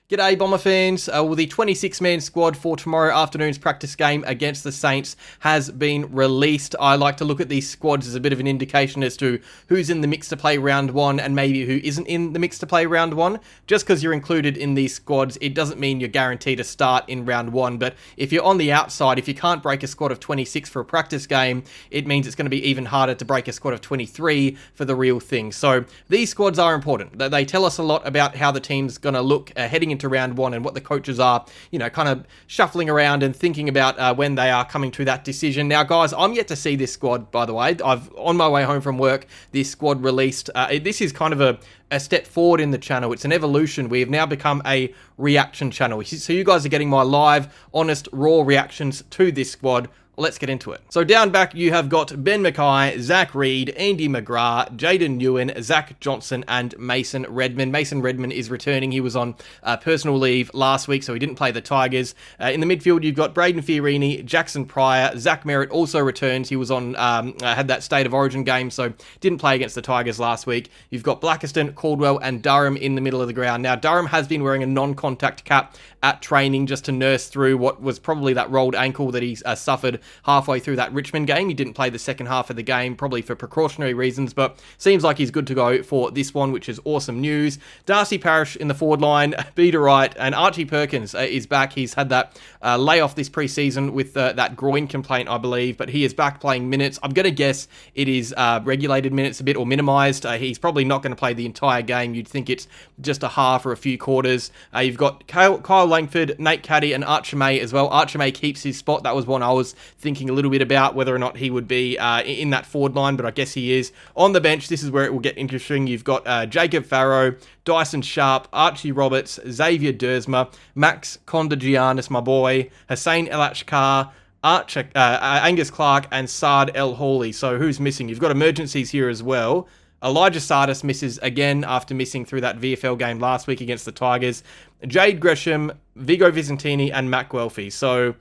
G'day Bomber fans. Well, the 26-man squad for tomorrow afternoon's practice game against the Saints has been released. I like to look at these squads as a bit of an indication as to who's in the mix to play round one and maybe who isn't in the mix to play round one. Just because you're included in these squads, it doesn't mean you're guaranteed to start in round one. But if you're on the outside, if you can't break a squad of 26 for a practice game, it means it's going to be even harder to break a squad of 23 for the real thing. So these squads are important. They tell us a lot about how the team's going to look heading into round one and what the coaches are, kind of shuffling around and thinking about when they are coming to that decision. Now, guys, I'm yet to see this squad, by the way. On my way home from work, this squad released. This is kind of a step forward in the channel. It's an evolution. We have now become a reaction channel. So you guys are getting my live, honest, raw reactions to this squad. Let's get into it. So down back, you have got Ben Mackay, Zach Reed, Andy McGrath, Jaden Ewan, Zach Johnson, and Mason Redman. Mason Redman is returning. He was on personal leave last week, so he didn't play the Tigers. In the midfield, you've got Braden Fiorini, Jackson Pryor, Zach Merritt also returns. He was on, had that State of Origin game, so didn't play against the Tigers last week. You've got Blackiston, Caldwell, and Durham in the middle of the ground. Now, Durham has been wearing a non-contact cap at training just to nurse through what was probably that rolled ankle that he suffered halfway through that Richmond game. He didn't play the second half of the game, probably for precautionary reasons, but seems like he's good to go for this one, which is awesome news. Darcy Parish in the forward line, Peter Wright, and Archie Perkins is back. He's had that layoff this preseason with that groin complaint, I believe, but he is back playing minutes. I'm going to guess it is regulated minutes a bit or minimised. He's probably not going to play the entire game. You'd think it's just a half or a few quarters. You've got Kyle Langford, Nate Caddy, and Archer May as well. Archer May keeps his spot. That was one I was thinking a little bit about whether or not he would be in that forward line, but I guess he is. On the bench, this is where it will get interesting. You've got Jacob Farrow, Dyson Sharp, Archie Roberts, Xavier Dersma, Max Kondagianis, my boy, Hussein Elachkar, Angus Clark, and Saad El Hawley. So who's missing? You've got emergencies here as well. Elijah Sardis misses again after missing through that VFL game last week against the Tigers. Jade Gresham, Vigo Vicentini, and Matt Guelphy. So,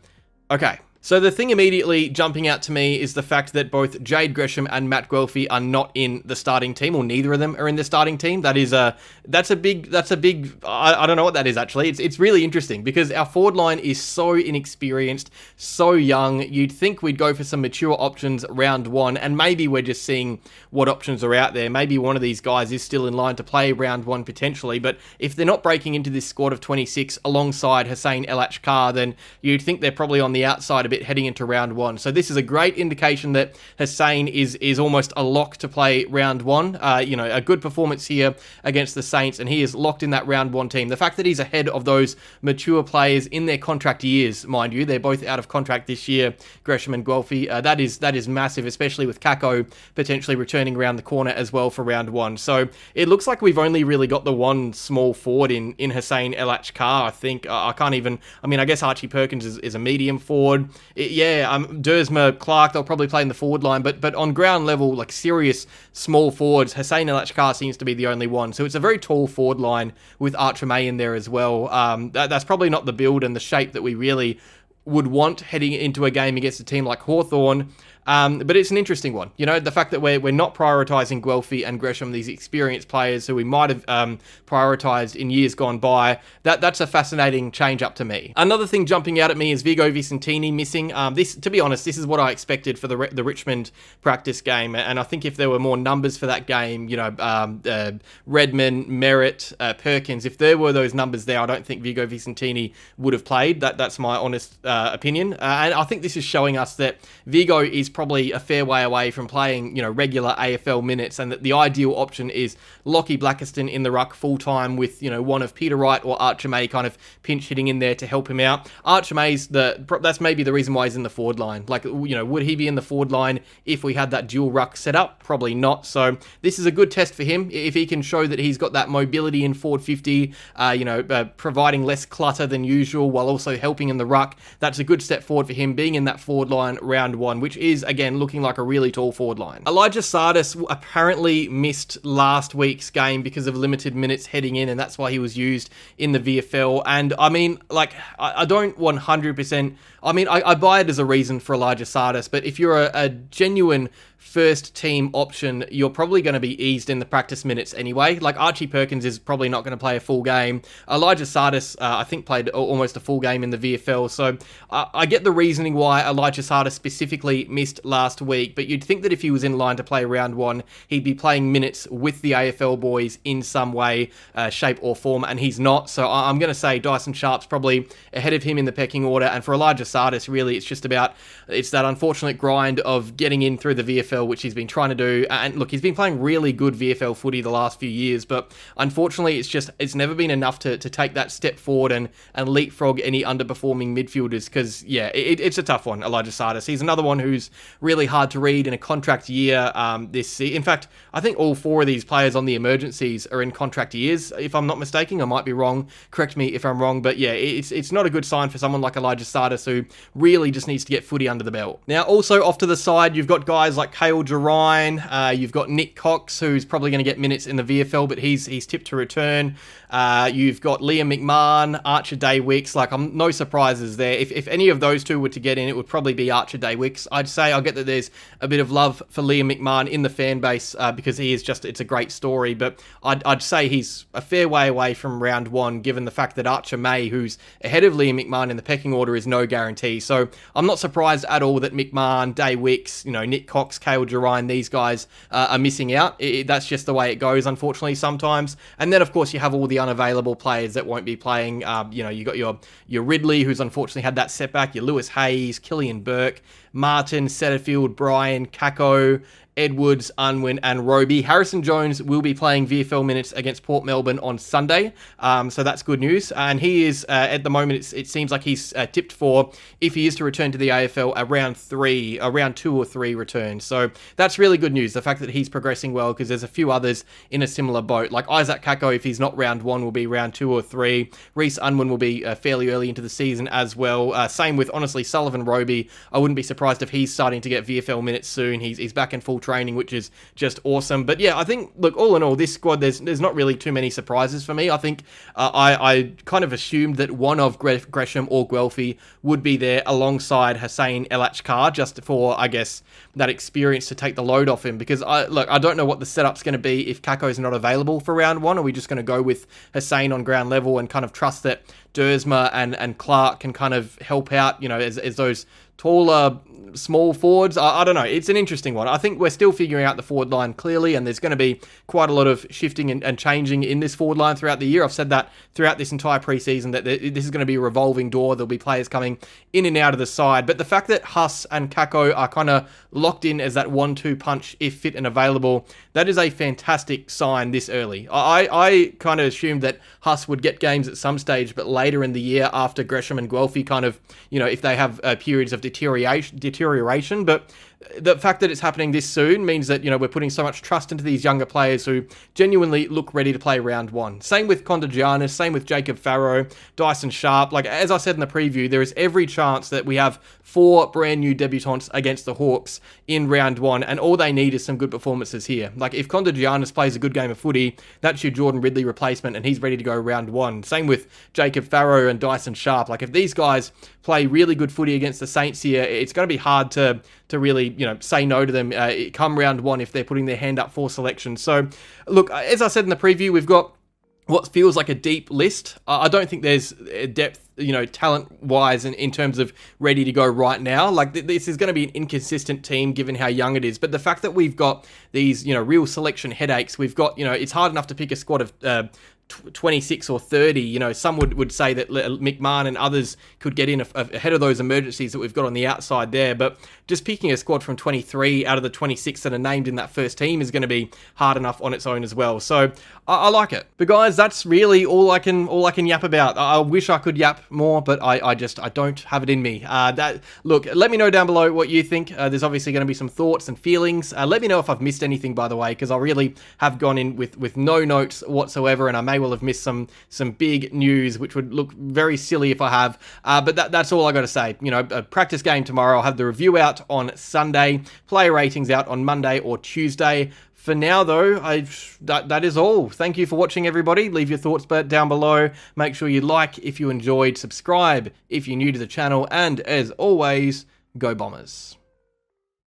okay. So the thing immediately jumping out to me is the fact that both Jade Gresham and Matt Guelphy are not in the starting team, or neither of them are in the starting team. That's a big, I don't know what that is actually. It's really interesting because our forward line is so inexperienced, so young. You'd think we'd go for some mature options round one, and maybe we're just seeing what options are out there. Maybe one of these guys is still in line to play round one potentially, but if they're not breaking into this squad of 26 alongside Hussein Elachkar, then you'd think they're probably on the outside a bit heading into round one. So this is a great indication that Hussein is almost a lock to play round one. A good performance here against the Saints, and he is locked in that round one team. The fact that he's ahead of those mature players in their contract years, mind you, they're both out of contract this year, Gresham and Guelphy, that is massive, especially with Kako potentially returning around the corner as well for round one. So it looks like we've only really got the one small forward in Hussein Elachkar, I think. I guess Archie Perkins is a medium forward. Dersma, Clark, they'll probably play in the forward line, but on ground level, like serious small forwards, Hussein Elachkar seems to be the only one. So it's a very tall forward line with Archer May in there as well. That's probably not the build and the shape that we really would want heading into a game against a team like Hawthorn. But it's an interesting one. The fact that we're not prioritising Guelphy and Gresham, these experienced players who we might have prioritised in years gone by, that's a fascinating change up to me. Another thing jumping out at me is Vigo Vicentini missing. To be honest, this is what I expected for the Richmond practice game, and I think if there were more numbers for that game, Redman, Merritt, Perkins, if there were those numbers there, I don't think Vigo Vicentini would have played. That's my honest opinion, and I think this is showing us that Vigo is probably a fair way away from playing, regular AFL minutes, and that the ideal option is Lockie Blackiston in the ruck full-time with, one of Peter Wright or Archer May kind of pinch hitting in there to help him out. Archer May's that's maybe the reason why he's in the forward line. Would he be in the forward line if we had that dual ruck set up? Probably not. So this is a good test for him. If he can show that he's got that mobility in forward 50, providing less clutter than usual while also helping in the ruck, that's a good step forward for him being in that forward line round one, which is again looking like a really tall forward line. Elijah Sardis apparently missed last week's game because of limited minutes heading in, and that's why he was used in the VFL. And I don't 100%. I buy it as a reason for Elijah Sardis, but if you're a genuine first team option, you're probably going to be eased in the practice minutes anyway. Like Archie Perkins is probably not going to play a full game. Elijah Sardis, I think, played almost a full game in the VFL. So I get the reasoning why Elijah Sardis specifically missed last week, but you'd think that if he was in line to play round one, he'd be playing minutes with the AFL boys in some way, shape or form, and he's not. So I'm going to say Dyson Sharp's probably ahead of him in the pecking order, and for Elijah Sardis, really, it's that unfortunate grind of getting in through the VFL, which he's been trying to do. And look, he's been playing really good VFL footy the last few years, but unfortunately, it's never been enough to take that step forward and leapfrog any underperforming midfielders, because, yeah, it's a tough one, Elijah Sardis. He's another one who's really hard to read in a contract year this season. In fact, I think all four of these players on the emergencies are in contract years, if I'm not mistaken. I might be wrong. Correct me if I'm wrong, but yeah, it's not a good sign for someone like Elijah Sardis, who really just needs to get footy under the belt. Now, also off to the side, you've got guys like Cale Gerine, you've got Nick Cox, who's probably going to get minutes in the VFL, but he's tipped to return. You've got Liam McMahon, Archer Day-Wicks. Like, no surprises there. If any of those two were to get in, it would probably be Archer Day-Wicks. I'd say I get that there's a bit of love for Liam McMahon in the fan base because it's a great story, but I'd say he's a fair way away from round one, given the fact that Archer May, who's ahead of Liam McMahon in the pecking order, is no guarantee. So I'm not surprised at all that McMahon, Day-Wicks, Nick Cox, Cale Gerine, these guys are missing out. That's just the way it goes, unfortunately, sometimes. And then, of course, you have all the unavailable players that won't be playing. You got your Ridley, who's unfortunately had that setback, your Lewis Hayes, Killian Burke, Martin, Setterfield, Bryan, Kako, Edwards, Unwin, and Roby. Harrison Jones will be playing VFL minutes against Port Melbourne on Sunday, so that's good news. And he is, at the moment, it seems like he's tipped for, if he is to return to the AFL, around 2 or 3 returns. So that's really good news, the fact that he's progressing well, because there's a few others in a similar boat. Like Isaac Kako, if he's not round 1, will be round 2 or 3. Reece Unwin will be fairly early into the season as well. Same with, honestly, Sullivan Roby. I wouldn't be surprised if he's starting to get VFL minutes soon. He's back in full training, which is just awesome. But yeah, I think, look, all in all, this squad, there's not really too many surprises for me. I think I kind of assumed that one of Gresham or Guelphy would be there alongside Hussein El-Achkar, just for, I guess, that experience to take the load off him, because I don't know what the setup's going to be if Kako's not available for round 1. Are we just going to go with Hussein on ground level and kind of trust that Dersma and Clark can kind of help out, as those taller, small forwards? I don't know. It's an interesting one. I think we're still figuring out the forward line clearly, and there's going to be quite a lot of shifting and changing in this forward line throughout the year. I've said that throughout this entire preseason, that this is going to be a revolving door. There'll be players coming in and out of the side. But the fact that Huss and Kako are kind of locked in as that 1-2 punch, if fit and available, that is a fantastic sign this early. I kind of assumed that Huss would get games at some stage, but later in the year after Gresham and Guelphy kind of, if they have periods of deterioration. But the fact that it's happening this soon means that, we're putting so much trust into these younger players who genuinely look ready to play round 1. Same with Condagianis, same with Jacob Farrow, Dyson Sharp. Like, as I said in the preview, there is every chance that we have 4 brand new debutants against the Hawks in round 1, and all they need is some good performances here. Like, if Condagianis plays a good game of footy, that's your Jordan Ridley replacement, and he's ready to go round 1. Same with Jacob Farrow and Dyson Sharp. Like, if these guys play really good footy against the Saints here, it's going to be hard to really, say no to them come round 1 if they're putting their hand up for selection. So, look, as I said in the preview, we've got what feels like a deep list. I don't think there's depth, talent-wise in terms of ready to go right now. Like, this is going to be an inconsistent team given how young it is. But the fact that we've got these, real selection headaches, we've got, it's hard enough to pick a squad of 26 or 30, some would say that McMahon and others could get in ahead of those emergencies that we've got on the outside there, but just picking a squad from 23 out of the 26 that are named in that first team is going to be hard enough on its own as well. So I like it. But guys, that's really all I can yap about. I wish I could yap more, but I don't have it in me. Look, let me know down below what you think. There's obviously going to be some thoughts and feelings. Let me know if I've missed anything, by the way, because I really have gone in with no notes whatsoever, and I may well have missed some big news, which would look very silly if I have. But that's all I got to say. A practice game tomorrow. I'll have the review out on Sunday, player ratings out on Monday or Tuesday. For now, though, that is all. Thank you for watching, everybody. Leave your thoughts down below. Make sure you like if you enjoyed, subscribe if you're new to the channel, and as always, go Bombers.